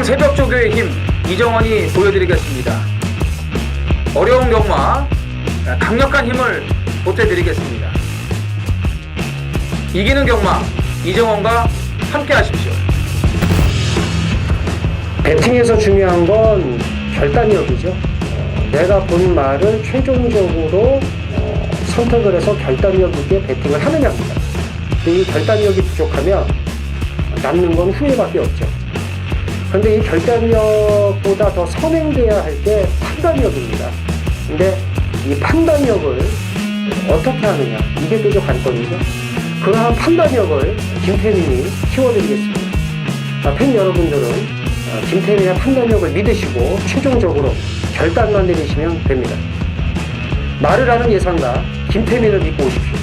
새벽조교의 힘 이정원이 보여드리겠습니다. 어려운 경마 강력한 힘을 보태드리겠습니다. 이기는 경마 이정원과 함께 하십시오. 배팅에서 중요한 건 결단력이죠. 내가 본 말을 최종적으로 선택을 해서 결단력 있게 배팅을 하느냐입니다. 근데 이 결단력이 부족하면 남는 건 후회밖에 없죠. 그런데 이 결단력보다 더 선행돼야 할 게 판단력입니다. 근데 이 판단력을 어떻게 하느냐, 이게 또 관건이죠. 그러한 판단력을 김태민이 키워드리겠습니다. 팬 여러분들은 김태민의 판단력을 믿으시고 최종적으로 결단만 내리시면 됩니다. 말을 하는 예상가 김태민을 믿고 오십시오.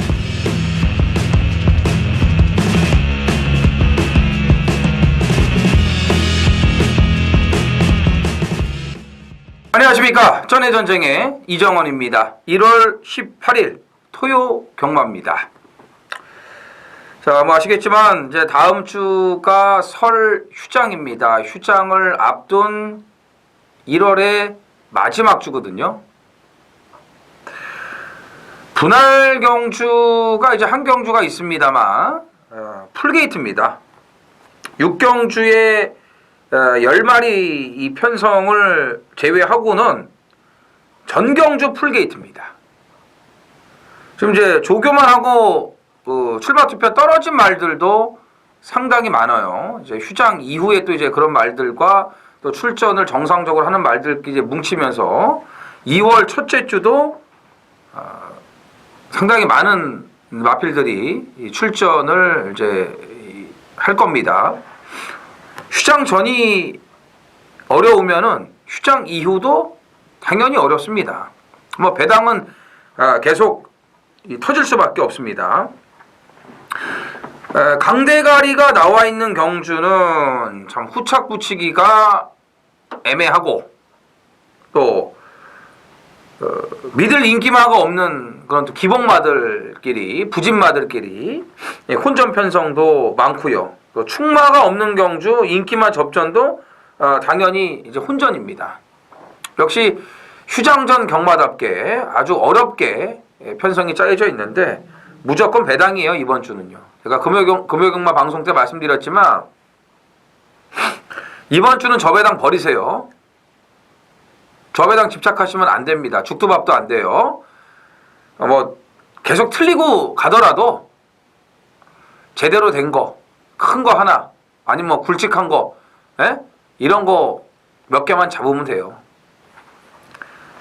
안녕하십니까. 전해전쟁의 이정원입니다. 1월 18일 토요 경마입니다. 자, 뭐 아시겠지만 이제 다음 주가 설 휴장입니다. 휴장을 앞둔 1월의 마지막 주거든요. 분할 경주가 이제 한 경주가 있습니다만 풀게이트입니다. 6경주의 10마리 이 편성을 제외하고는 전경주 풀게이트입니다. 지금 이제 조교만 하고 출마 투표 떨어진 말들도 상당히 많아요. 이제 휴장 이후에 또 이제 그런 말들과 또 출전을 정상적으로 하는 말들끼리 이제 뭉치면서 2월 첫째 주도 상당히 많은 마필들이 출전을 이제 할 겁니다. 휴장 전이 어려우면은 휴장 이후도 당연히 어렵습니다. 뭐 배당은 계속 터질 수밖에 없습니다. 강대가리가 나와 있는 경주는 참 후착 붙이기가 애매하고 또 믿을 인기마가 없는 그런 또 기복마들끼리 부진마들끼리 혼전 편성도 많고요. 또 충마가 없는 경주 인기마 접전도 당연히 이제 혼전입니다. 역시 휴장전 경마답게 아주 어렵게 편성이 짜여져 있는데 무조건 배당이에요. 이번 주는요. 제가 금요경마 방송 때 말씀드렸지만 이번 주는 저배당 버리세요. 저배당 집착하시면 안 됩니다. 죽도 밥도 안 돼요. 뭐 계속 틀리고 가더라도 제대로 된 거, 큰 거 하나, 아니면 뭐 굵직한 거, 이런 거 몇 개만 잡으면 돼요.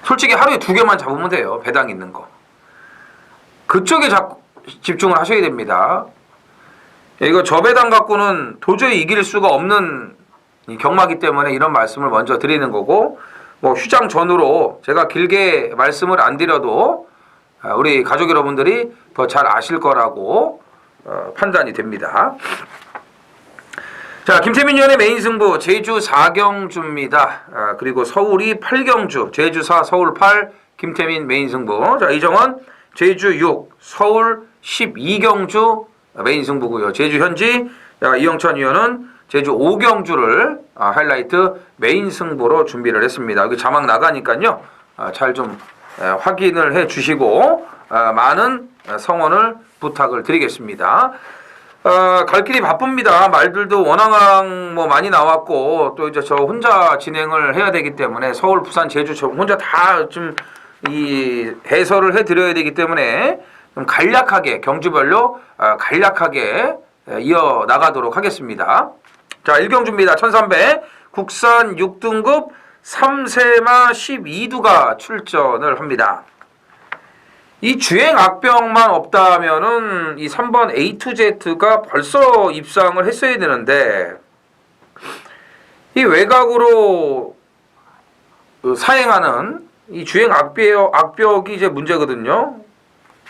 솔직히 하루에 2개만 잡으면 돼요. 배당 있는 거. 그쪽에 집중을 하셔야 됩니다. 이거 저배당 갖고는 도저히 이길 수가 없는 경마기 때문에 이런 말씀을 먼저 드리는 거고, 뭐 휴장 전후로 제가 길게 말씀을 안 드려도 우리 가족 여러분들이 더 잘 아실 거라고 판단이 됩니다. 자, 김태민 위원의 메인 승부 제주 4경주입니다. 그리고 서울이 8경주, 제주 4, 서울 8, 김태민 메인 승부. 자, 이정원 제주 6, 서울 12경주 메인 승부고요. 제주 현지 이영찬 위원은 제주 5경주를 하이라이트 메인 승부로 준비를 했습니다. 여기 자막 나가니까요. 잘 좀 확인을 해 주시고 많은 성원을 부탁을 드리겠습니다. 갈 길이 바쁩니다. 말들도 워낙 뭐 많이 나왔고 또 이제 저 혼자 진행을 해야 되기 때문에 서울, 부산, 제주 저 혼자 다 좀 이 해설을 해드려야 되기 때문에 좀 간략하게 경주별로 간략하게 이어 나가도록 하겠습니다. 자, 1경주입니다. 1300 국산 6등급 3세마 12두가 출전을 합니다. 이 주행 악병만 없다면은 이 3번 A2Z가 벌써 입상을 했어야 되는데 이 외곽으로 사행하는 이 주행 악벽이 이제 문제거든요.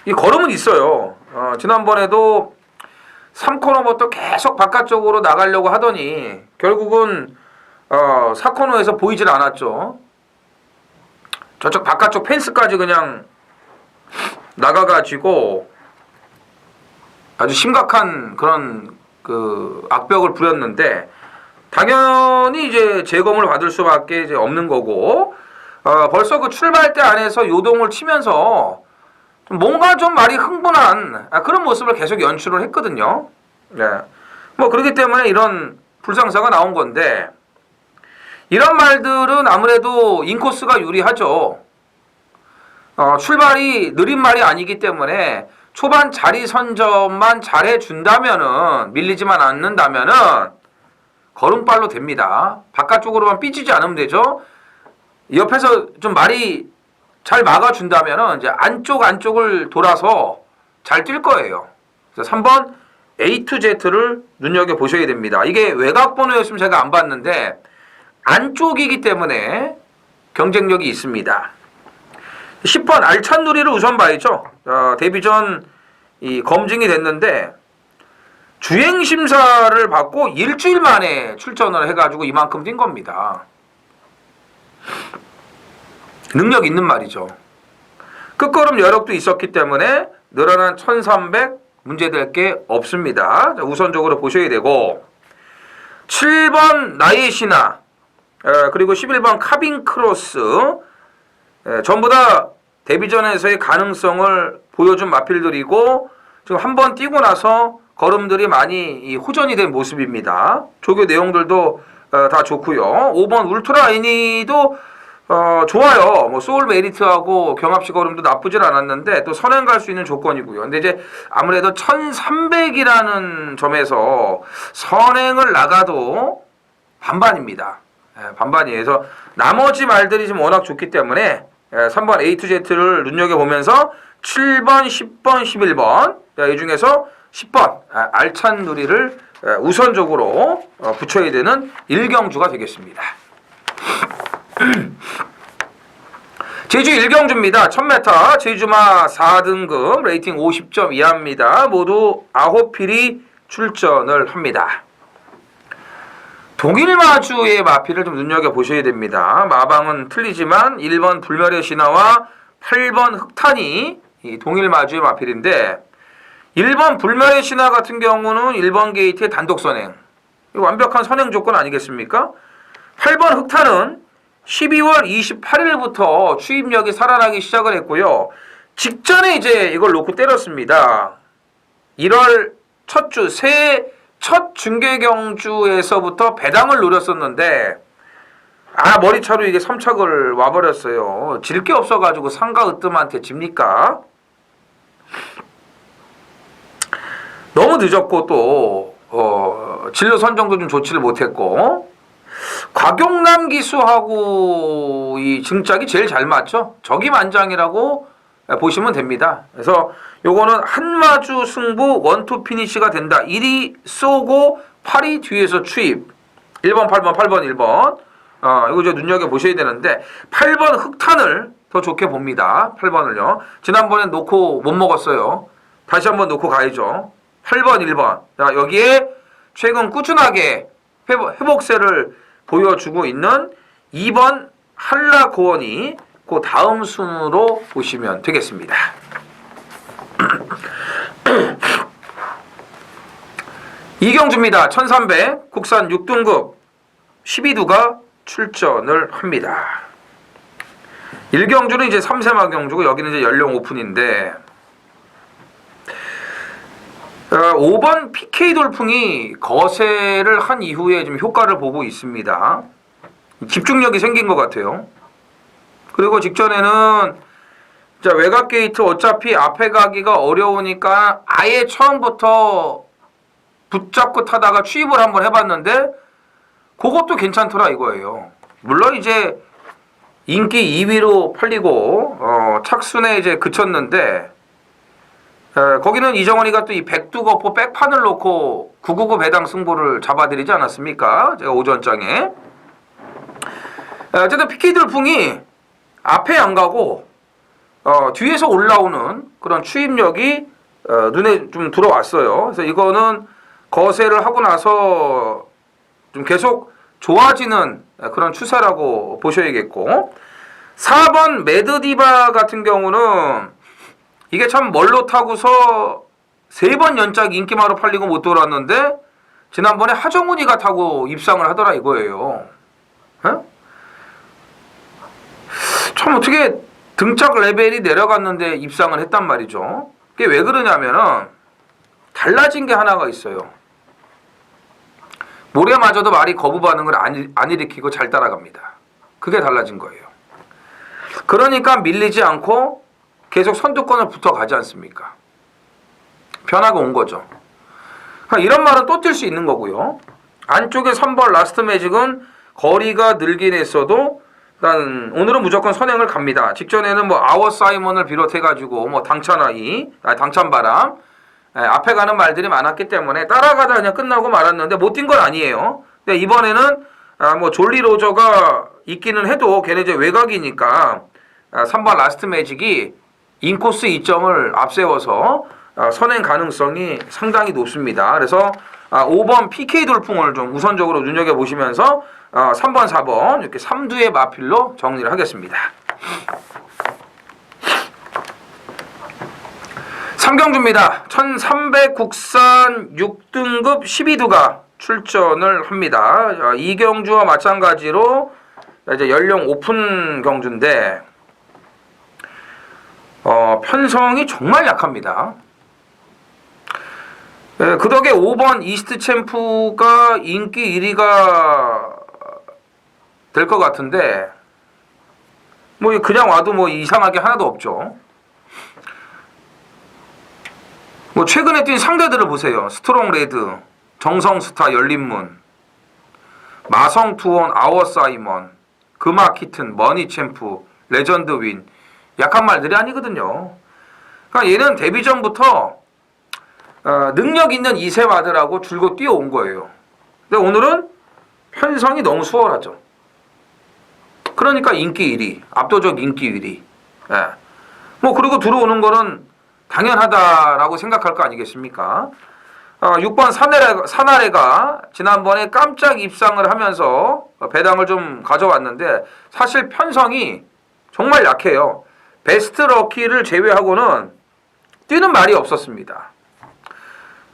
이 걸음은 있어요. 지난번에도 3코너부터 계속 바깥쪽으로 나가려고 하더니 결국은 4코너에서 보이질 않았죠. 저쪽 바깥쪽 펜스까지 그냥 나가가지고 아주 심각한 그런 그 악벽을 부렸는데 당연히 이제 재검을 받을 수밖에 이제 없는 거고, 벌써 그 출발대 안에서 요동을 치면서 뭔가 좀 많이 흥분한 그런 모습을 계속 연출을 했거든요. 네. 뭐 그렇기 때문에 이런 불상사가 나온 건데, 이런 말들은 아무래도 인코스가 유리하죠. 출발이 느린 말이 아니기 때문에 초반 자리 선점만 잘해준다면은, 밀리지만 않는다면은 걸음발로 됩니다. 바깥쪽으로만 삐지지 않으면 되죠. 옆에서 좀 말이 잘 막아준다면은 이제 안쪽을 돌아서 잘 뛸 거예요. 그래서 3번 A to Z를 눈여겨보셔야 됩니다. 이게 외곽 번호였으면 제가 안 봤는데 안쪽이기 때문에 경쟁력이 있습니다. 10번 알찬 누리를 우선 봐야죠. 데뷔 전 이 검증이 됐는데 주행 심사를 받고 일주일 만에 출전을 해가지고 이만큼 뛴 겁니다. 능력 있는 말이죠. 끝걸음 여력도 있었기 때문에 늘어난 1300 문제될 게 없습니다. 우선적으로 보셔야 되고, 7번 나이시나 그리고 11번 카빈 크로스 전부 다 데뷔전에서의 가능성을 보여준 마필들이고, 지금 한번 뛰고 나서 걸음들이 많이 호전이 된 모습입니다. 조교 내용들도 다 좋고요. 5번 울트라 애니도 좋아요. 뭐 소울 메리트하고 경합식 걸음도 나쁘질 않았는데 또 선행 갈 수 있는 조건이고요. 근데 이제 아무래도 1300이라는 점에서 선행을 나가도 반반입니다. 반반이에요. 그래서 나머지 말들이 지금 워낙 좋기 때문에 3번 A to Z를 눈여겨보면서 7번, 10번, 11번 이 중에서 10번 알찬 누리를 우선적으로 붙여야 되는 일경주가 되겠습니다. 제주 일경주입니다. 1000m 제주마 4등급 레이팅 50점 이하입니다. 모두 9필이 출전을 합니다. 동일 마주의 마필을 좀 눈여겨보셔야 됩니다. 마방은 틀리지만 1번 불멸의 신화와 8번 흑탄이 이 동일 마주의 마필인데, 1번 불멸의 신화 같은 경우는 1번 게이트의 단독 선행, 완벽한 선행 조건 아니겠습니까? 8번 흑탄은 12월 28일부터 추입력이 살아나기 시작을 했고요. 직전에 이제 이걸 놓고 때렸습니다. 1월 첫 주, 새해 첫 중계경주에서부터 배당을 노렸었는데 머리차로 이게 3착을 와버렸어요. 질 게 없어가지고 상가 으뜸한테 집니까? 너무 늦었고 또 진로 선정도 좀 좋지를 못했고, 곽용남 기수하고 이 증짝이 제일 잘 맞죠. 적임안장이라고 보시면 됩니다. 그래서 요거는 한마주 승부 원투 피니시가 된다. 1위 쏘고 8위 뒤에서 추입. 1번 8번 8번 1번 이거 저 눈여겨보셔야 되는데, 8번 흑탄을 더 좋게 봅니다. 8번을요. 지난번에 놓고 못 먹었어요. 다시 한번 놓고 가야죠. 8번 1번. 자, 여기에 최근 꾸준하게 회복세를 보여주고 있는 2번 한라고원이 그 다음 순으로 보시면 되겠습니다. 이경주입니다. 1300 국산 6등급 12두가 출전을 합니다. 1경주는 이제 3세마 경주고 여기는 이제 연령 오픈인데, 5번 PK 돌풍이 거세를 한 이후에 좀 효과를 보고 있습니다. 집중력이 생긴 것 같아요. 그리고 직전에는 외곽 게이트 어차피 앞에 가기가 어려우니까 아예 처음부터 붙잡고 타다가 추입을 한번 해봤는데 그것도 괜찮더라 이거예요. 물론 이제 인기 2위로 팔리고 착순에 이제 그쳤는데, 거기는 이정원이가 또 이 백두거포 백판을 놓고 999 배당 승부를 잡아드리지 않았습니까? 제가 오전장에. 어쨌든 PK 돌풍이 앞에 안 가고 뒤에서 올라오는 그런 추입력이 눈에 좀 들어왔어요. 그래서 이거는 거세를 하고 나서 좀 계속 좋아지는 그런 추세라고 보셔야겠고, 4번 매드디바 같은 경우는 이게 참 멀로 타고서 3번 연짝 인기마로 팔리고 못 돌았는데 지난번에 하정훈이가 타고 입상을 하더라 이거예요. 에? 참 어떻게 등짝 레벨이 내려갔는데 입상을 했단 말이죠. 그게 왜 그러냐면은 달라진 게 하나가 있어요. 모래마저도 말이 거부 반응을 안 일으키고 잘 따라갑니다. 그게 달라진 거예요. 그러니까 밀리지 않고 계속 선두권을 붙어가지 않습니까? 변화가 온 거죠. 이런 말은 또 뛸 수 있는 거고요. 안쪽에 3번 라스트 매직은 거리가 늘긴 했어도 일단 오늘은 무조건 선행을 갑니다. 직전에는 뭐 아워 사이먼을 비롯해가지고 뭐 당찬바람 앞에 가는 말들이 많았기 때문에 따라가다 그냥 끝나고 말았는데 못 뛴 건 아니에요. 근데 이번에는 뭐 졸리 로저가 있기는 해도 걔네 이제 외곽이니까 3번 라스트 매직이 인코스 2점을 앞세워서 선행 가능성이 상당히 높습니다. 그래서 5번 PK 돌풍을 좀 우선적으로 눈여겨보시면서 3번, 4번 이렇게 3두의 마필로 정리를 하겠습니다. 3경주입니다. 1300 국산 6등급 12두가 출전을 합니다. 이 경주와 마찬가지로 이제 연령 오픈 경주인데 편성이 정말 약합니다. 그 덕에 5번 이스트 챔프가 인기 1위가 될 것 같은데 뭐 그냥 와도 뭐 이상하게 하나도 없죠. 뭐 최근에 뛴 상대들을 보세요. 스트롱 레드, 정성스타 열린문, 마성 투원 아워 사이먼, 금화 키튼, 머니 챔프, 레전드 윈. 약한 말들이 아니거든요. 그러니까 얘는 데뷔 전부터 능력 있는 2세 마들하고 줄곧 뛰어온 거예요. 근데 오늘은 편성이 너무 수월하죠. 그러니까 인기 1위, 압도적 인기 1위. 예. 뭐 그리고 들어오는 거는 당연하다라고 생각할 거 아니겠습니까? 6번 사나레가 지난번에 깜짝 입상을 하면서 배당을 좀 가져왔는데 사실 편성이 정말 약해요. 베스트 럭키를 제외하고는 뛰는 말이 없었습니다.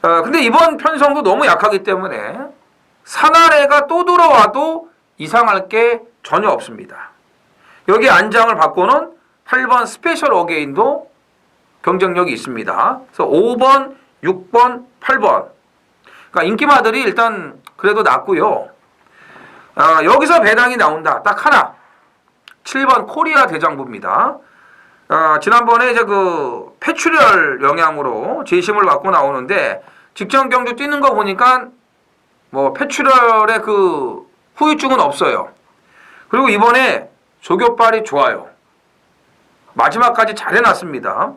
근데 이번 편성도 너무 약하기 때문에 사나레가 또 들어와도 이상할 게 전혀 없습니다. 여기 안장을 바꾸는 8번 스페셜 어게인도 경쟁력이 있습니다. 그래서 5번, 6번, 8번. 그러니까 인기마들이 일단 그래도 낮고요. 여기서 배당이 나온다. 딱 하나. 7번 코리아 대장부입니다. 지난번에 이제 그 패출혈 영향으로 재심을 받고 나오는데 직전 경주 뛰는 거 보니까 뭐 패출혈의 그 후유증은 없어요. 그리고 이번에 조교빨이 좋아요. 마지막까지 잘 해놨습니다.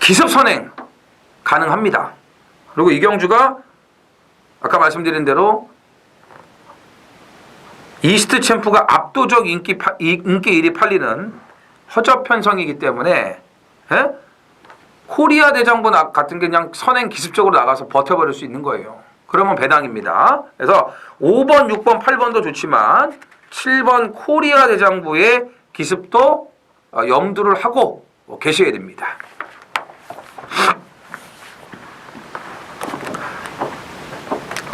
기습 선행 가능합니다. 그리고 이 경주가 아까 말씀드린 대로 이스트 챔프가 압도적 인기 1위 팔리는 허접 편성이기 때문에 코리아 대장부 같은 게 그냥 선행 기습적으로 나가서 버텨버릴 수 있는 거예요. 그러면 배당입니다. 그래서 5번, 6번, 8번도 좋지만 7번 코리아 대장부의 기습도 염두를 하고 계셔야 됩니다.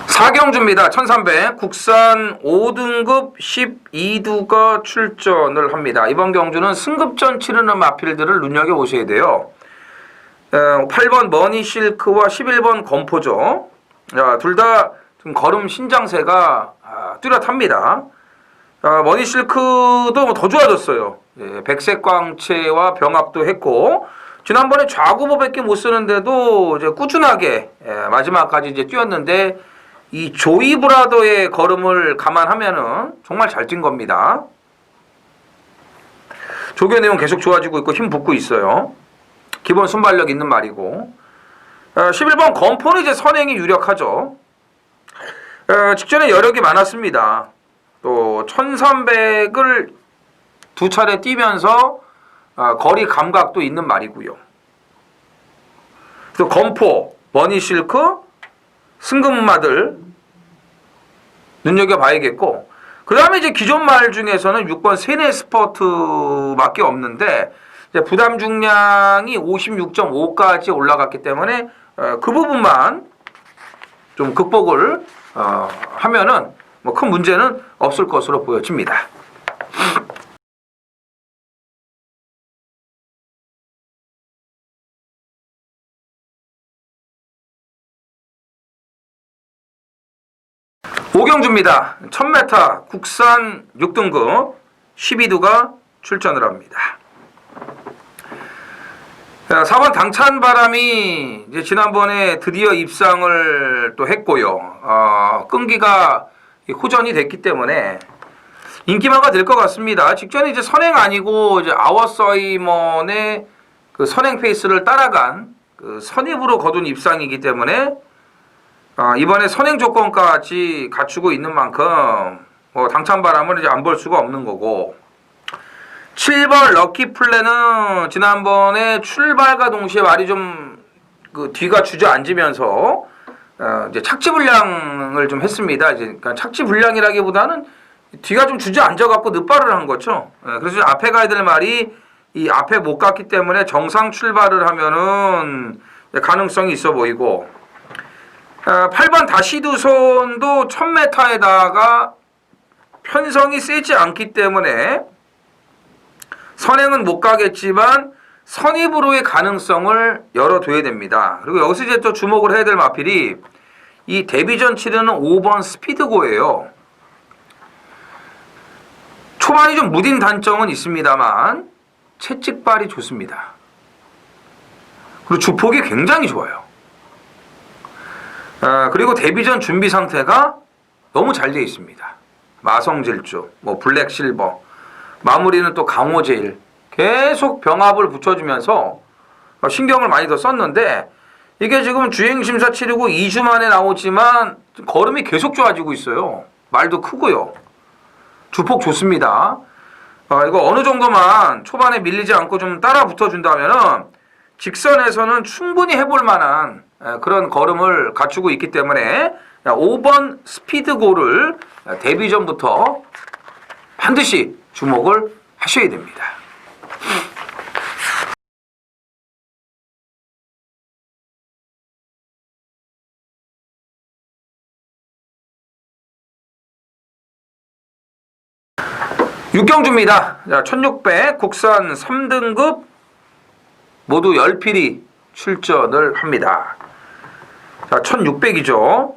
4경주입니다. 1300 국산 5등급 12두가 출전을 합니다. 이번 경주는 승급전 치르는 마필들을 눈여겨보셔야 돼요. 8번 머니실크와 11번 검포죠. 둘 다 걸음 신장세가 뚜렷합니다. 머니실크도 더 좋아졌어요. 백색 광채와 병합도 했고 지난번에 좌구보밖에 못 쓰는데도 이제 꾸준하게 마지막까지 이제 뛰었는데 이 조이 브라더의 걸음을 감안하면은 정말 잘 뛴 겁니다. 조교 내용 계속 좋아지고 있고 힘 붙고 있어요. 기본 순발력 있는 말이고 11번 검포는 이제 선행이 유력하죠. 직전에 여력이 많았습니다. 또 1300을 두 차례 뛰면서 거리 감각도 있는 말이고요. 또 검포, 머니실크, 승급마들 눈여겨봐야겠고 그 다음에 이제 기존 말 중에서는 6번 세네 스포트밖에 없는데 이제 부담 중량이 56.5까지 올라갔기 때문에 그 부분만 좀 극복을 하면은 뭐 큰 문제는 없을 것으로 보여집니다. 오경주입니다. 1000m 국산 6등급 12두가 출전을 합니다. 4번 당찬바람이 이제 지난번에 드디어 입상을 또 했고요. 끈기가 호전이 됐기 때문에 인기마가 될 것 같습니다. 직전에 이제 선행 아니고 이제 아워서이먼의 그 선행 페이스를 따라간 그 선입으로 거둔 입상이기 때문에 이번에 선행 조건까지 갖추고 있는 만큼 뭐 당찬바람을 이제 안 볼 수가 없는 거고, 7번 럭키 플랜은 지난번에 출발과 동시에 말이 좀 그 뒤가 주저앉으면서 이제 착지 불량을 좀 했습니다. 이제 그러니까 착지 불량이라기보다는 뒤가 좀 주저앉아 갖고 늦발을 한 거죠. 그래서 앞에 가야 될 말이 이 앞에 못 갔기 때문에 정상 출발을 하면은 가능성이 있어 보이고, 8번 다시두손도 1000m에다가 편성이 세지 않기 때문에 선행은 못 가겠지만 선입으로의 가능성을 열어둬야 됩니다. 그리고 여기서 이제 또 주목을 해야 될 마필이 이 데뷔전 치르는 5번 스피드고예요. 초반이 좀 무딘 단점은 있습니다만 채찍발이 좋습니다. 그리고 주폭이 굉장히 좋아요. 그리고 데뷔전 준비 상태가 너무 잘 되어 있습니다. 마성질주, 뭐 블랙 실버, 마무리는 또 강호제일, 계속 병합을 붙여주면서 신경을 많이 더 썼는데, 이게 지금 주행심사 치르고 2주 만에 나오지만 걸음이 계속 좋아지고 있어요. 말도 크고요. 주폭 좋습니다. 이거 어느 정도만 초반에 밀리지 않고 좀 따라 붙어준다면은 직선에서는 충분히 해볼 만한 그런 걸음을 갖추고 있기 때문에 5번 스피드고를 데뷔전부터 반드시 주목을 하셔야 됩니다. 육경주입니다. 1600 국산 3등급 모두 10필이 출전을 합니다. 자, 1600이죠.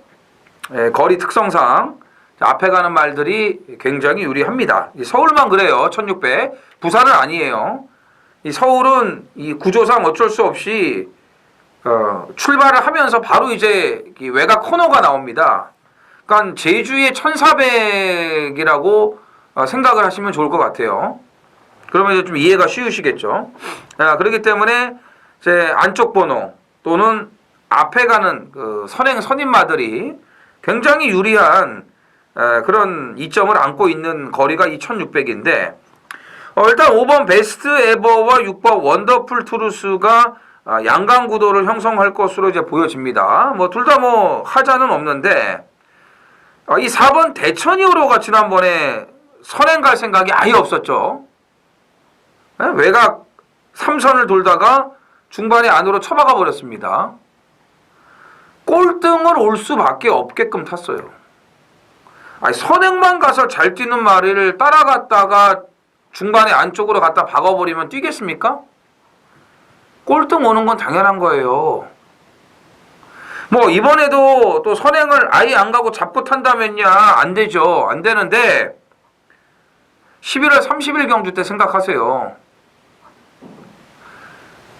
거리 특성상 앞에 가는 말들이 굉장히 유리합니다. 서울만 그래요. 1600. 부산은 아니에요. 이 서울은 이 구조상 어쩔 수 없이 출발을 하면서 바로 이제 외곽 코너가 나옵니다. 그러니까 제주의 1400이라고 생각을 하시면 좋을 것 같아요. 그러면 이제 좀 이해가 쉬우시겠죠. 그렇기 때문에 제 안쪽 번호 또는 앞에 가는 그 선행 선임마들이 굉장히 유리한 그런 이점을 안고 있는 거리가 2600인데, 일단 5번 베스트 에버와 6번 원더풀 투루스가 양강 구도를 형성할 것으로 이제 보여집니다. 뭐 둘 다 뭐 하자는 없는데, 이 4번 대천이오로가 지난번에 선행 갈 생각이 아예 없었죠. 외곽 3선을 돌다가 중반에 안으로 쳐박아 버렸습니다. 꼴등을 올 수밖에 없게끔 탔어요. 선행만 가서 잘 뛰는 말을 따라갔다가 중간에 안쪽으로 갖다 박아버리면 뛰겠습니까? 꼴등 오는 건 당연한 거예요. 뭐 이번에도 또 선행을 아예 안 가고 잡고 탄다면야 안 되죠. 안 되는데 11월 30일 경주 때 생각하세요.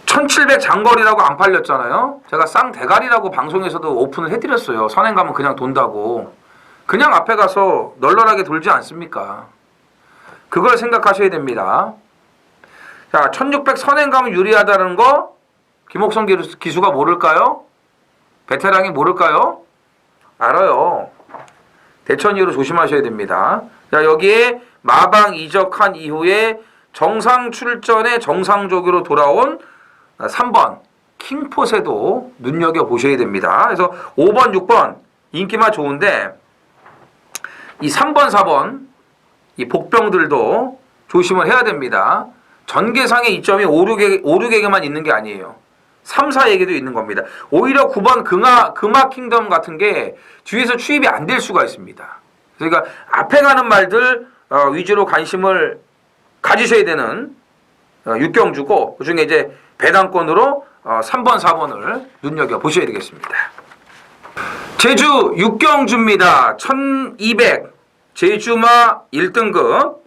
1700 장거리라고 안 팔렸잖아요. 제가 쌍대가리라고 방송에서도 오픈을 해드렸어요. 선행 가면 그냥 돈다고. 그냥 앞에 가서 널널하게 돌지 않습니까? 그걸 생각하셔야 됩니다. 자, 1600 선행 가면 유리하다는 거 김옥성 기수가 모를까요? 베테랑이 모를까요? 알아요. 대천이로 조심하셔야 됩니다. 자, 여기에 마방 이적한 이후에 정상 출전에 정상적으로 돌아온 3번 킹포세도 눈여겨보셔야 됩니다. 그래서 5번, 6번 인기만 좋은데 이 3번, 4번 이 복병들도 조심을 해야 됩니다. 전개상의 이점이 5, 6에게만 있는 게 아니에요. 3, 4 얘기도 있는 겁니다. 오히려 9번 금화 킹덤 같은 게 뒤에서 추입이 안 될 수가 있습니다. 그러니까 앞에 가는 말들 위주로 관심을 가지셔야 되는 육경주고, 그중에 이제 배당권으로 3번, 4번을 눈여겨보셔야 되겠습니다. 제주 육경주입니다. 1200 제주마 1등급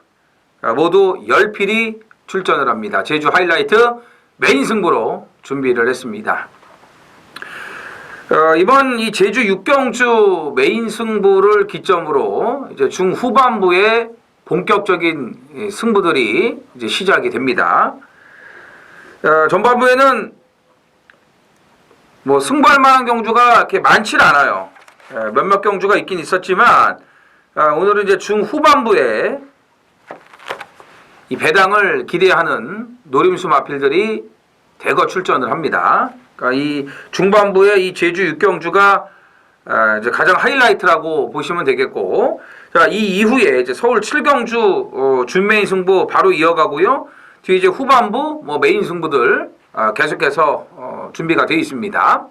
모두 10필이 출전을 합니다. 제주 하이라이트 메인 승부로 준비를 했습니다. 이번 이 제주 육경주 메인 승부를 기점으로 이제 중후반부에 본격적인 승부들이 이제 시작이 됩니다. 전반부에는 뭐 승부할 만한 경주가 이렇게 많지는 않아요. 몇몇 경주가 있긴 있었지만 오늘은 이제 중후반부에 이 배당을 기대하는 노림수 마필들이 대거 출전을 합니다. 그러니까 이 중반부에 이 제주 육경주가 이제 가장 하이라이트라고 보시면 되겠고, 자, 이 이후에 이제 서울 7경주 준메인 승부 바로 이어가고요. 뒤에 이제 후반부 뭐 메인 승부들 계속해서 준비가 되어 있습니다.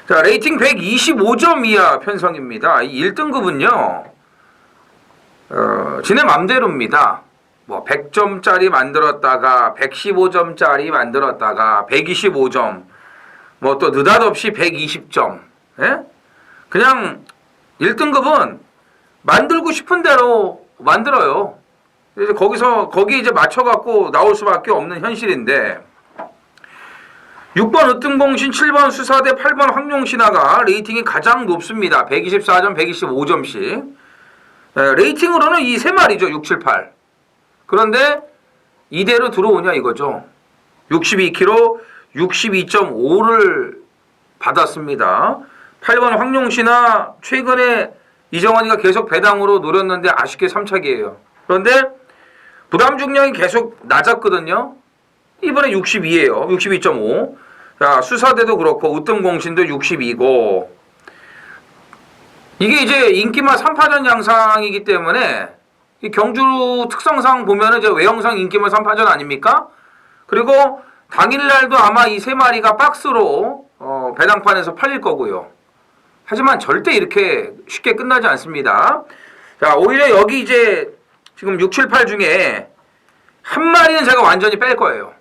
자, 레이팅 125점 이하 편성입니다. 이 1등급은요, 지네 맘대로입니다. 뭐 100점짜리 만들었다가 115점짜리 만들었다가 125점, 뭐 또 느닷없이 120점. 예? 그냥 1등급은 만들고 싶은 대로 만들어요. 이제 거기 이제 맞춰갖고 나올 수밖에 없는 현실인데, 6번 으뜸공신, 7번 수사대, 8번 황룡신화가 레이팅이 가장 높습니다. 124점, 125점씩. 레이팅으로는 이 세 마리죠. 6, 7, 8. 그런데 이대로 들어오냐 이거죠. 62kg, 62.5를 받았습니다. 8번 황룡신화 최근에 이정환이가 계속 배당으로 노렸는데 아쉽게 3착이에요. 그런데 부담 중량이 계속 낮았거든요. 이번에 62예요. 62.5. 자, 수사대도 그렇고 으뜸공신도 62고. 이게 이제 인기마 3파전 양상이기 때문에 이 경주 특성상 보면은 이제 외형상 인기마 3파전 아닙니까? 그리고 당일날도 아마 이 세 마리가 박스로 배당판에서 팔릴 거고요. 하지만 절대 이렇게 쉽게 끝나지 않습니다. 자, 오히려 여기 이제 지금 6, 7, 8 중에 한 마리는 제가 완전히 뺄 거예요.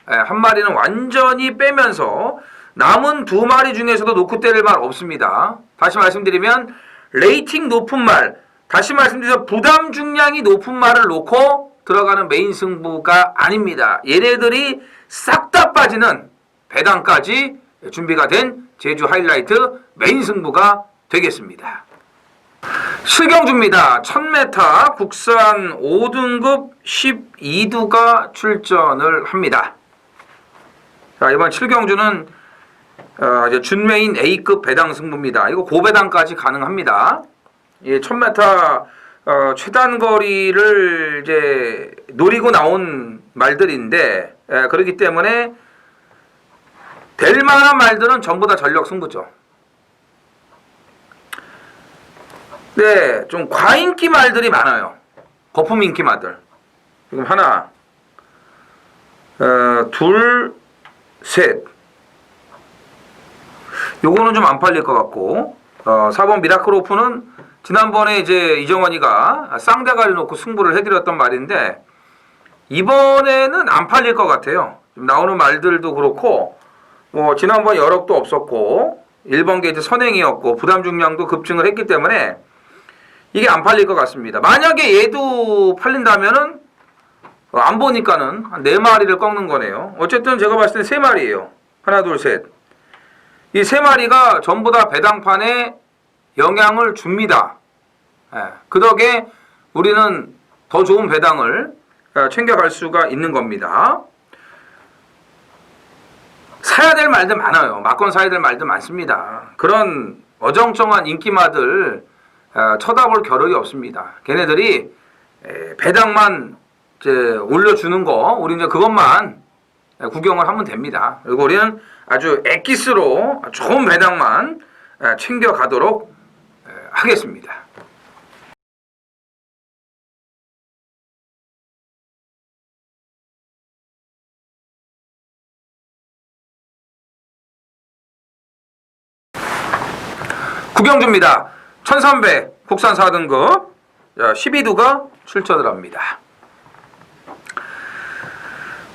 한 마리는 완전히 빼면서 남은 두 마리 중에서도 놓고 때릴 말 없습니다. 다시 말씀드리면 레이팅 높은 말, 다시 말씀드려서 부담 중량이 높은 말을 놓고 들어가는 메인 승부가 아닙니다. 얘네들이 싹 다 빠지는 배당까지 준비가 된 제주 하이라이트 메인 승부가 되겠습니다. 실경주입니다. 1000m 국산 5등급 12두가 출전을 합니다. 자, 이번 7경주는 이제 준메인 A급 배당 승부입니다. 이거 고배당까지 가능합니다. 이 1000m 최단 거리를 이제 노리고 나온 말들인데, 그렇기 때문에 될 만한 말들은 전부 다 전력 승부죠. 네, 좀 과인기 말들이 많아요. 거품 인기 말들. 지금 하나, 둘, 셋. 요거는 좀 안 팔릴 것 같고, 4번 미라클 오프는 지난번에 이제 이정원이가 쌍대가리 놓고 승부를 해드렸던 말인데, 이번에는 안 팔릴 것 같아요. 지금 나오는 말들도 그렇고, 뭐 지난번 여력도 없었고 1번 게이트 선행이었고 부담 중량도 급증을 했기 때문에 이게 안 팔릴 것 같습니다. 만약에 얘도 팔린다면은 안 보니까는 한 4마리를 꺾는 거네요. 어쨌든 제가 봤을 때 3마리예요. 하나, 둘, 셋. 이 3마리가 전부 다 배당판에 영향을 줍니다. 그 덕에 우리는 더 좋은 배당을 챙겨갈 수가 있는 겁니다. 사야 될 말들 많아요. 막건 사야 될 말들 많습니다. 그런 어정쩡한 인기마들 쳐다볼 겨를이 없습니다. 걔네들이 배당만 이제 올려주는 거, 우리 이제 그것만 구경을 하면 됩니다. 그리고 우리는 아주 엑기스로 좋은 배당만 챙겨가도록 하겠습니다. 구경주입니다. 1300 국산 4등급 12두가 출전을 합니다.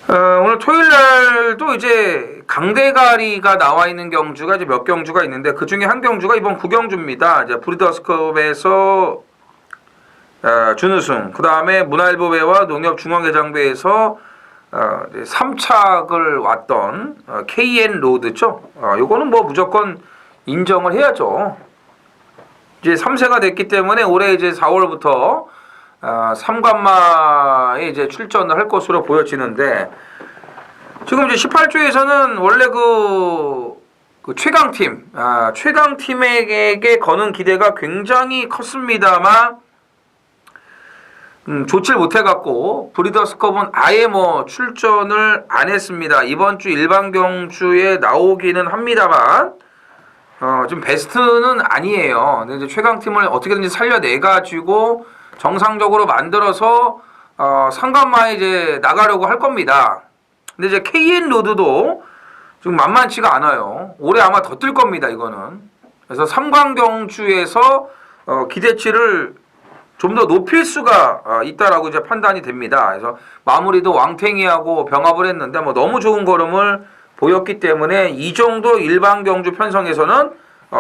오늘 토요일날도 이제 강대가리가 나와 있는 경주가 이제 몇 경주가 있는데 그 중에 한 경주가 이번 구경주입니다. 이제 브리더스컵에서 준우승, 그 다음에 문화일보배와 농협중앙개장배에서 3착을 왔던 KN 로드죠. 요거는 뭐 무조건 인정을 해야죠. 이제 3세가 됐기 때문에 올해 이제 4월부터 3관마에 이제 출전을 할 것으로 보여지는데 지금 이제 18조에서는 원래 그 최강팀, 최강팀에게 거는 기대가 굉장히 컸습니다만 좋질 못해갖고 브리더스컵은 아예 뭐 출전을 안 했습니다. 이번 주 일반 경주에 나오기는 합니다만 지금 베스트는 아니에요. 근데 이제 최강팀을 어떻게든지 살려내가지고 정상적으로 만들어서 상관마에 이제 나가려고 할 겁니다. 근데 이제 KN 로드도 지금 만만치가 않아요. 올해 아마 더 뜰 겁니다. 이거는. 그래서 3관 경주에서 기대치를 좀 더 높일 수가 있다라고 이제 판단이 됩니다. 그래서 마무리도 왕탱이하고 병합을 했는데 뭐 너무 좋은 걸음을 보였기 때문에 이 정도 일반 경주 편성에서는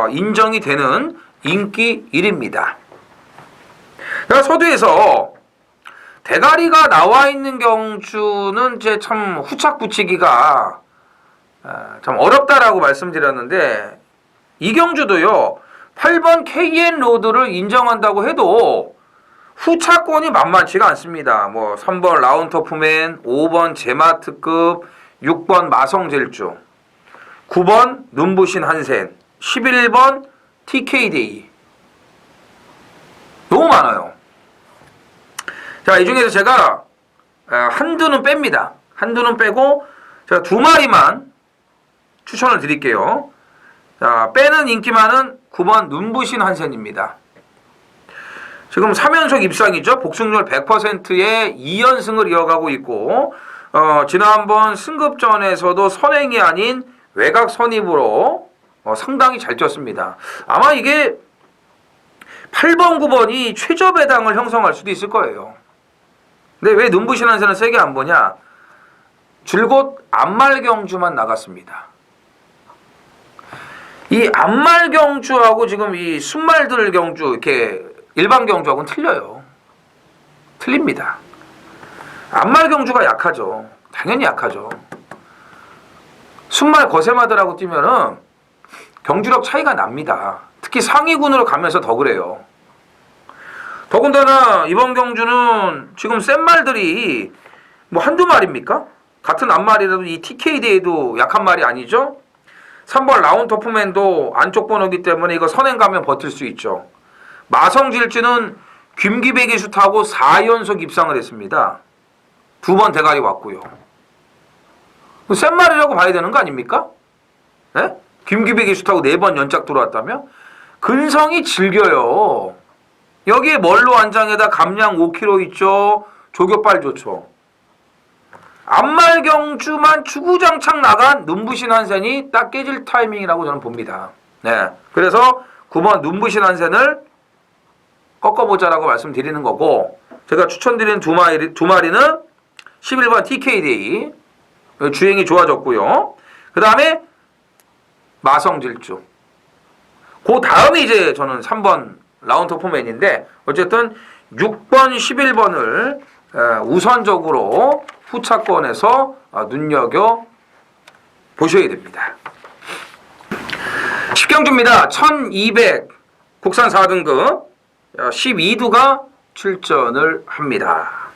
인정이 되는 인기 1위입니다. 서두에서 대가리가 나와 있는 경주는 이제 참 후착 붙이기가 참 어렵다라고 말씀드렸는데 이 경주도요 8번 KN 로드를 인정한다고 해도 후차권이 만만치가 않습니다. 뭐 3번 라운터프맨, 5번 제마트급, 6번 마성질주, 9번 눈부신 한센, 11번 TK데이. 너무 많아요. 자, 이 중에서 제가 한두는 뺍니다. 한두는 빼고 제가 두 마리만 추천을 드릴게요. 자, 빼는 인기 많은 9번 눈부신 한센입니다. 지금 3연속 입상이죠. 복승률 100%의 2연승을 이어가고 있고 지난번 승급전에서도 선행이 아닌 외곽 선입으로 상당히 잘 뛰었습니다. 아마 이게 8번, 9번이 최저 배당을 형성할 수도 있을 거예요. 근데 왜 눈부신 한세는 세게 안 보냐? 줄곧 앞말 경주만 나갔습니다. 이 앞말 경주하고 지금 이 순말들 경주 이렇게 일반 경주하고는 틀려요. 틀립니다. 앞말 경주가 약하죠. 당연히 약하죠. 순말 거세마들하고 뛰면은 경주력 차이가 납니다. 특히 상위군으로 가면서 더 그래요. 더군다나 이번 경주는 지금 센 말들이 뭐 한두 마리입니까? 같은 앞말이라도 이 TK대에도 약한 말이 아니죠? 3번 라운터프맨도 안쪽 번호기 때문에 이거 선행 가면 버틸 수 있죠. 마성질주는 김기백이 슛하고 4연속 입상을 했습니다. 2번 대가리 왔고요. 센 말이라고 봐야 되는 거 아닙니까? 네? 김기백이 슛하고 4번 연짝 들어왔다며? 근성이 질겨요. 여기에 멀로 안장에다 감량 5kg 있죠. 조교빨 좋죠. 앞말 경주만 주구장창 나간 눈부신 한센이 딱 깨질 타이밍이라고 저는 봅니다. 네. 그래서 9번 눈부신 한센을 꺾어보자라고 말씀드리는 거고, 제가 추천드리는 두 마리는 11번 TK데이 주행이 좋아졌고요. 그 다음에 마성질주. 그 다음에 이제 저는 3번 라운터포맨인데 어쨌든 6번, 11번을 우선적으로 후차권에서 눈여겨 보셔야 됩니다. 10경주입니다. 1200 국산 4등급 12두가 출전을 합니다.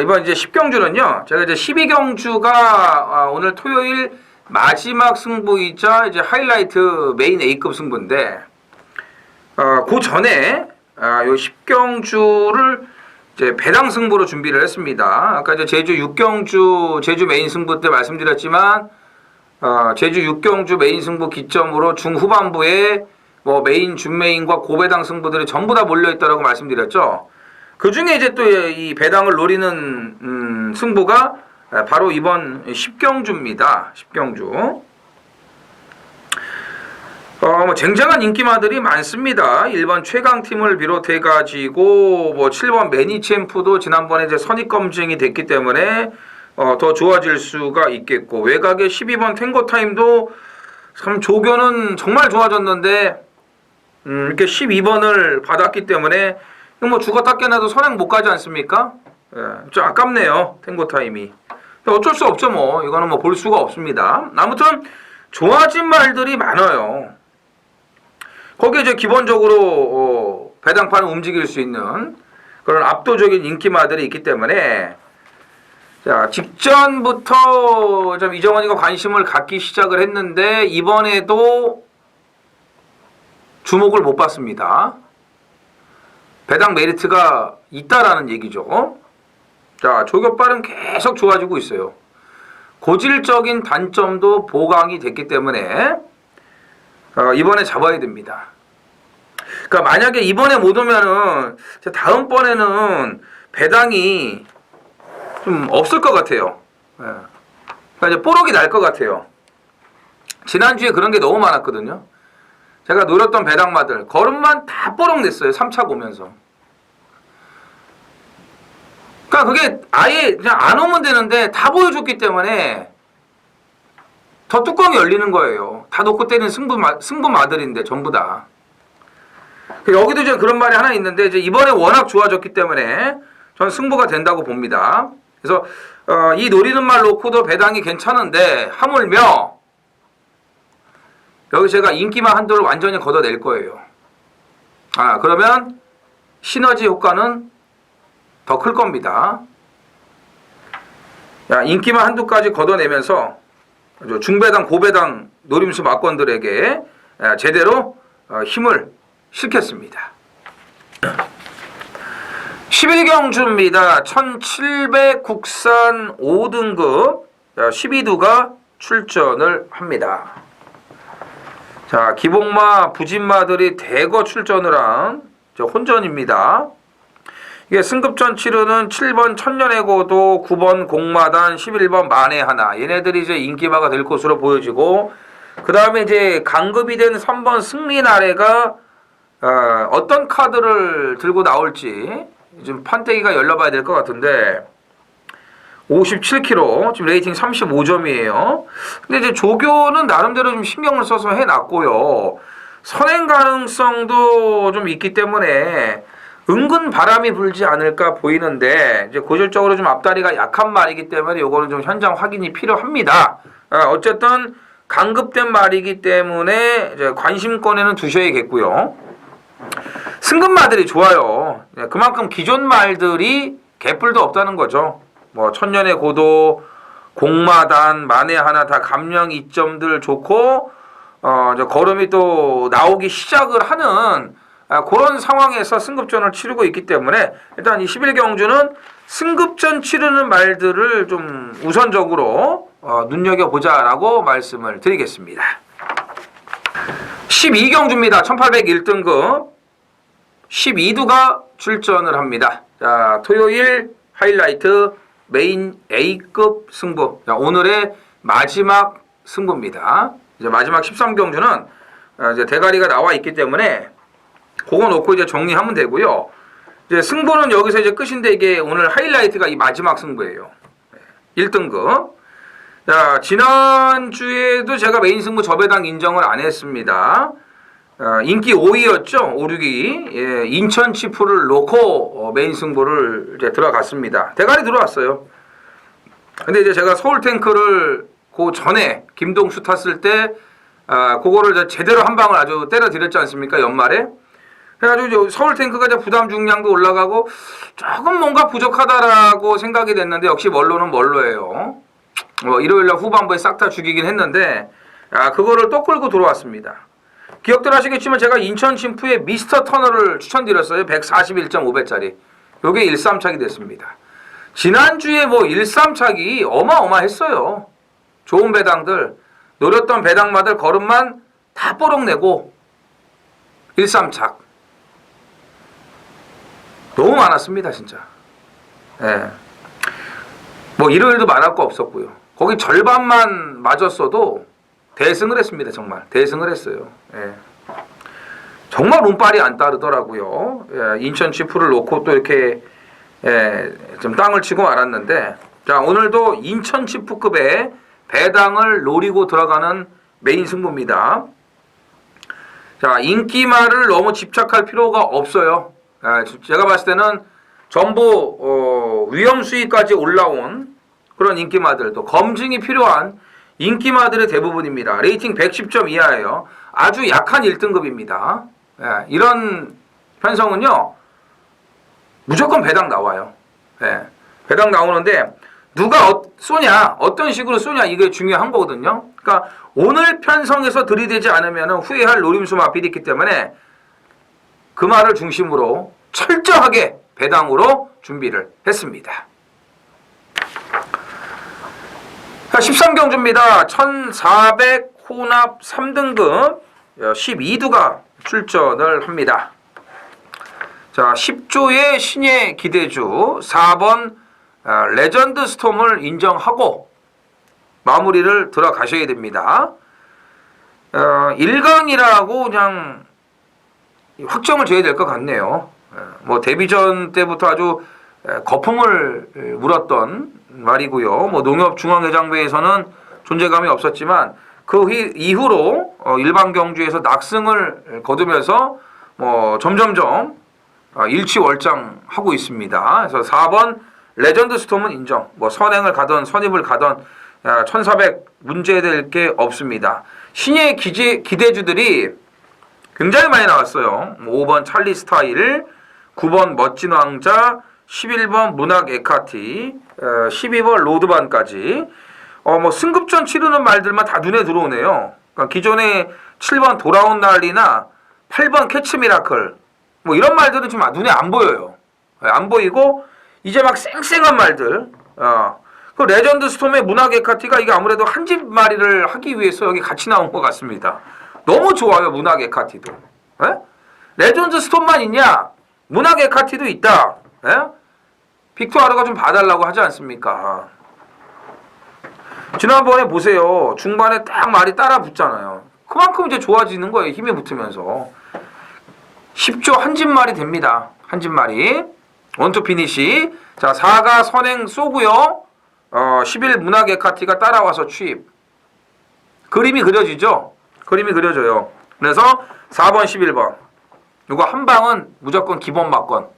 이번 이제 10경주는요, 제가 이제 12경주가 오늘 토요일 마지막 승부이자 이제 하이라이트 메인 A급 승부인데, 그 전에 요 10경주를 이제 배당 승부로 준비를 했습니다. 아까 이제 제주 6경주 제주 메인 승부 때 말씀드렸지만, 제주 6경주 메인 승부 기점으로 중후반부에 뭐 메인, 준메인과 고배당 승부들이 전부 다 몰려있다라고 말씀드렸죠. 그 중에 이제 또 이 배당을 노리는 승부가 바로 이번 10경주입니다. 10경주. 뭐 쟁쟁한 인기마들이 많습니다. 1번 최강팀을 비롯해가지고 뭐 7번 매니챔프도 지난번에 이제 선입 검증이 됐기 때문에 더 좋아질 수가 있겠고, 외곽의 12번 탱고타임도 참 조교는 정말 좋아졌는데 이렇게 12번을 받았기 때문에 뭐 죽었다 깨나도 선행 못 가지 않습니까? 예, 좀 아깝네요, 탱고타임이. 어쩔 수 없죠, 뭐. 이거는 뭐 볼 수가 없습니다. 아무튼 좋아진 말들이 많아요. 거기에 이제 기본적으로 배당판을 움직일 수 있는 그런 압도적인 인기마들이 있기 때문에, 자, 직전부터 좀 이정원이가 관심을 갖기 시작을 했는데 이번에도 주목을 못 받습니다. 배당 메리트가 있다라는 얘기죠. 자, 조교빨은 계속 좋아지고 있어요. 고질적인 단점도 보강이 됐기 때문에 이번에 잡아야 됩니다. 그러니까 만약에 이번에 못 오면은 다음번에는 배당이 좀 없을 것 같아요. 그러니까 이제 뽀록이 날 것 같아요. 지난주에 그런 게 너무 많았거든요. 제가 노렸던 배당마들 걸음만 다 뽀록 냈어요. 3차 보면서. 그러니까 그게 아예 그냥 안 오면 되는데 다 보여줬기 때문에 더 뚜껑이 열리는 거예요. 다 놓고 때리는 승부마들인데 전부 다. 여기도 이제 그런 말이 하나 있는데, 이제 이번에 워낙 좋아졌기 때문에 저는 승부가 된다고 봅니다. 그래서 이 노리는 말 놓고도 배당이 괜찮은데 하물며 여기 제가 인기만 한도를 완전히 걷어낼 거예요. 그러면 시너지 효과는 더 클 겁니다. 인기만 한도까지 걷어내면서 중배당, 고배당 노림수 막건들에게 제대로 힘을 실겠습니다. 11경주입니다. 1700 국산 5등급 12두가 출전을 합니다. 자, 기복마, 부진마들이 대거 출전을 한 혼전입니다. 이게 승급전 치르는 7번 천년의 고도, 9번 공마단, 11번 만에 하나. 얘네들이 이제 인기마가 될 것으로 보여지고, 그 다음에 이제 강급이 된 3번 승리나래가 어떤 카드를 들고 나올지 좀 판때기가 열려봐야 될 것 같은데, 57kg, 지금 레이팅 35점이에요. 근데 이제 조교는 나름대로 좀 신경을 써서 해놨고요. 선행 가능성도 좀 있기 때문에 은근 바람이 불지 않을까 보이는데, 이제 고질적으로 좀 앞다리가 약한 말이기 때문에 요거는 좀 현장 확인이 필요합니다. 어쨌든 강급된 말이기 때문에 이제 관심권에는 두셔야겠고요. 승급마들이 좋아요. 그만큼 기존 말들이 개뿔도 없다는 거죠. 뭐 천년의 고도, 공마단, 만에 하나 다 감량 이점들 좋고, 이제 걸음이 또 나오기 시작을 하는 그런 상황에서 승급전을 치르고 있기 때문에 일단 이 11경주는 승급전 치르는 말들을 좀 우선적으로 눈여겨보자라고 말씀을 드리겠습니다. 12경주입니다. 1801등급 12두가 출전을 합니다. 자, 토요일 하이라이트 메인 A급 승부. 자, 오늘의 마지막 승부입니다. 이제 마지막 13경주는 이제 대가리가 나와 있기 때문에 그거 놓고 이제 정리하면 되고요. 이제 승부는 여기서 이제 끝인데, 이게 오늘 하이라이트가 이 마지막 승부예요. 1등급. 자, 지난주에도 제가 메인 승부 저배당 인정을 안 했습니다. 인기 5위였죠. 5, 6위. 예, 인천 치프를 놓고 메인 승부를 이제 들어갔습니다. 대가리 들어왔어요. 근데 이제 제가 서울 탱크를 그 전에 김동수 탔을 때 그거를 이제 제대로 한 방을 아주 때려 드렸지 않습니까? 연말에. 그래가지고 서울 탱크가 이제 부담 중량도 올라가고 조금 뭔가 부족하다라고 생각이 됐는데, 역시 멀로는 멀로예요. 일요일날 후반부에 싹 다 죽이긴 했는데 그거를 또 끌고 들어왔습니다. 기억들 하시겠지만 제가 인천 진프의 미스터 터널을 추천드렸어요. 141.5배짜리. 요게 13착이 됐습니다. 지난주에 뭐 13착이 어마어마했어요. 좋은 배당들, 노렸던 배당마들 걸음만 다 뽀록 내고 13착. 너무 많았습니다, 진짜. 예. 뭐 일요일도 말할 거 없었고요. 거기 절반만 맞았어도 대승을 했습니다, 정말. 대승을 했어요. 예. 정말 운빨이 안 따르더라고요. 예, 인천 치프를 놓고 또 이렇게 좀 땅을 치고 말았는데, 자, 오늘도 인천 치프급의 배당을 노리고 들어가는 메인 승부입니다. 자, 인기말을 너무 집착할 필요가 없어요. 제가 봤을 때는 전부 위험 수위까지 올라온 그런 인기마들도 검증이 필요한 인기마들의 대부분입니다. 레이팅 110점 이하예요. 아주 약한 1등급입니다. 이런 편성은요, 무조건 배당 나와요. 배당 나오는데 누가 쏘냐, 어떤 식으로 쏘냐, 이게 중요한 거거든요. 그러니까 오늘 편성에서 들이대지 않으면 후회할 노림수 마필이 있기 때문에 그 말을 중심으로 철저하게 배당으로 준비를 했습니다. 13경주입니다. 1400 혼합 3등급 12두가 출전을 합니다. 자, 10조의 신예 기대주 4번 레전드 스톰을 인정하고 마무리를 들어가셔야 됩니다. 1강이라고 그냥 확정을 줘야 될 것 같네요. 뭐 데뷔전 때부터 아주 거품을 물었던 말이고요. 뭐 농협중앙회장배에서는 존재감이 없었지만 그 이후로 일반 경주에서 낙승을 거두면서 뭐 점점점 일취월장하고 있습니다. 그래서 4번 레전드 스톰은 인정. 뭐 선행을 가던 선입을 가던 1400 문제될 게 없습니다. 신예 기대주들이 굉장히 많이 나왔어요. 5번 찰리 스타일, 9번 멋진 왕자, 11번 문학 에카티, 12번 로드반까지 뭐 승급전 치르는 말들만 다 눈에 들어오네요. 그러니까 기존에 7번 돌아온 난리나 8번 캐치 미라클 뭐 이런 말들은 좀 눈에 안 보여요. 안 보이고 이제 막 쌩쌩한 말들. 그 레전드 스톰의 문학 에카티가 이게 아무래도 한 집 마리를 하기 위해서 여기 같이 나온 것 같습니다. 너무 좋아요, 문학 에카티도. 레전드 스톰만 있냐? 문학 에카티도 있다. 빅토아르가 좀 봐달라고 하지 않습니까? 지난번에 보세요. 중반에 딱 말이 따라 붙잖아요. 그만큼 이제 좋아지는 거예요. 힘이 붙으면서. 10조 한 집 말이 됩니다. 한 집 말이. 원투 피니시. 자, 4가 선행 쏘고요. 11 문학 에카티가 따라와서 취입. 그림이 그려지죠? 그림이 그려져요. 그래서 4번, 11번. 이거 한 방은 무조건 기본 막건.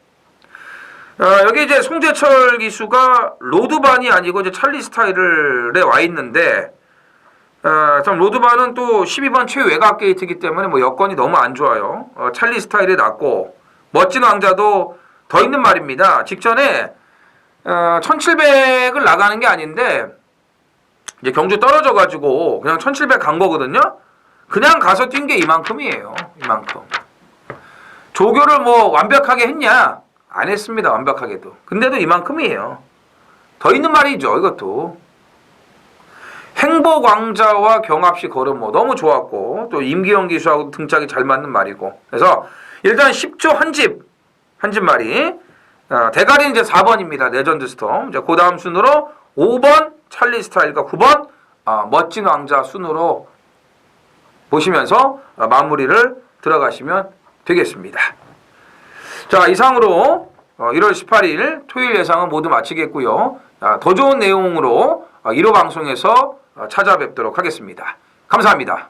여기 이제 송재철 기수가 로드반이 아니고 이제 찰리 스타일에 와 있는데, 참 로드반은 또 12번 최외곽 게이트이기 때문에 뭐 여건이 너무 안 좋아요. 찰리 스타일이 낫고, 멋진 왕자도 더 있는 말입니다. 직전에 1700을 나가는 게 아닌데 이제 경주 떨어져가지고 그냥 1700 간 거거든요. 그냥 가서 뛴 게 이만큼이에요. 이만큼. 조교를 뭐 완벽하게 했냐? 안 했습니다. 완벽하게도. 근데도 이만큼이에요. 더 있는 말이죠. 이것도. 행복왕자와 경합시 걸음 뭐 너무 좋았고 또 임기영 기수하고 등짝이 잘 맞는 말이고. 그래서 일단 10조 한 집 말이. 대가리는 이제 4번입니다. 레전드 스톰. 이제 그 다음 순으로 5번 찰리 스타일과 9번 멋진 왕자 순으로 보시면서 마무리를 들어가시면 되겠습니다. 자, 이상으로 1월 18일 토요일 예상은 모두 마치겠고요. 더 좋은 내용으로 1호 방송에서 찾아뵙도록 하겠습니다. 감사합니다.